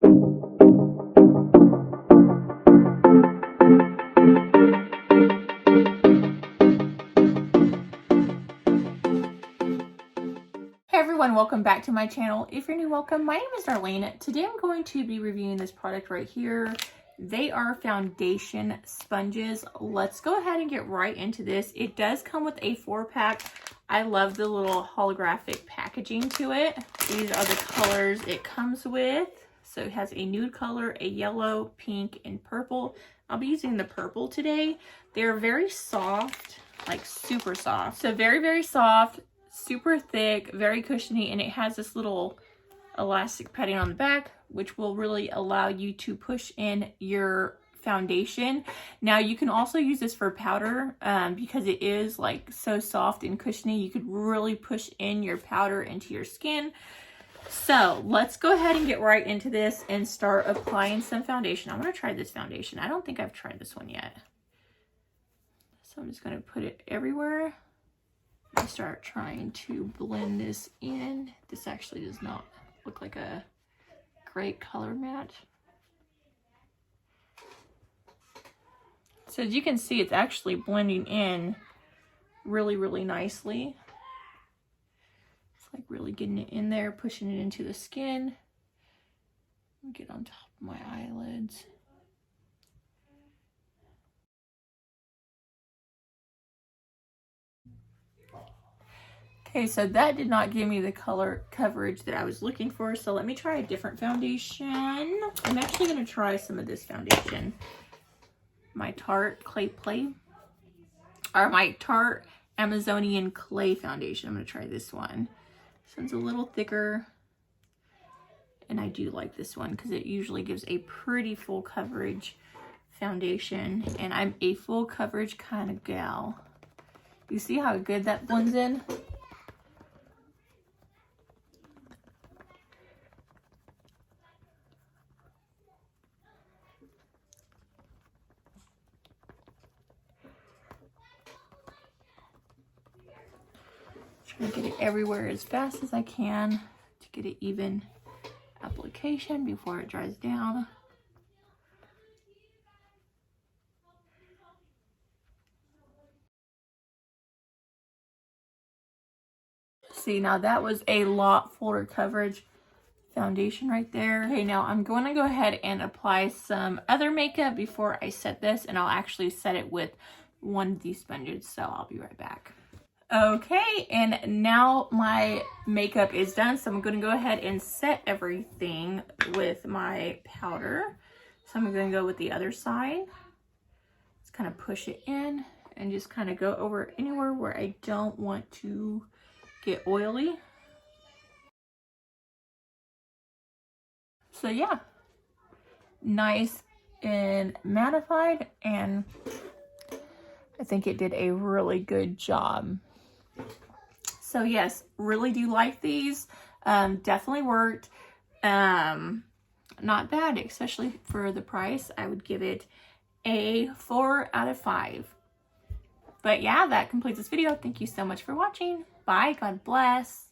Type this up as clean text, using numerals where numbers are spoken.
Hey everyone, welcome back to my channel. If you're new, welcome. My name is Darlene. Today I'm going to be reviewing this product right here. They are foundation sponges. Let's go ahead and get right into this. It does come with a 4-pack. I love the little holographic packaging to it. These are the colors it comes with. So it has a nude color, a yellow, pink, and purple. I'll be using the purple today. They're very soft, like super soft. So very, very soft. Super thick, very cushiony, and it has this little elastic padding on the back, which will really allow you to push in your foundation. Now you can also use this for powder because it is like so soft and cushiony. You could really push in your powder into your skin. So let's go ahead and get right into this and start applying some foundation. I'm going to try this foundation. I don't think I've tried this one yet. So I'm just going to put it everywhere. I start trying to blend this in. This actually does not look like a great color match. So as you can see, it's actually blending in really, really nicely. It's like really getting it in there, pushing it into the skin. Get on top of my eyelids. Okay, so that did not give me the color coverage that I was looking for. So let me try a different foundation. I'm actually going to try some of this foundation. My Tarte Amazonian Clay foundation. I'm going to try this one. This one's a little thicker. And I do like this one because it usually gives a pretty full coverage foundation. And I'm a full coverage kind of gal. You see how good that blends in? Trying to get it everywhere as fast as I can to get an even application before it dries down. See, now that was a lot fuller coverage foundation right there. Okay, now I'm going to go ahead and apply some other makeup before I set this, and I'll actually set it with one of these sponges, so I'll be right back. Okay, and now my makeup is done, so I'm going to go ahead and set everything with my powder. So I'm going to go with the other side. Just kind of push it in and just kind of go over anywhere where I don't want to get oily. So yeah, nice and mattified, and I think it did a really good job. So yes, really do like these. Definitely worked. Not bad, especially for the price. I would give it a 4 out of 5. But yeah, that completes this video. Thank you so much for watching. Bye. God bless.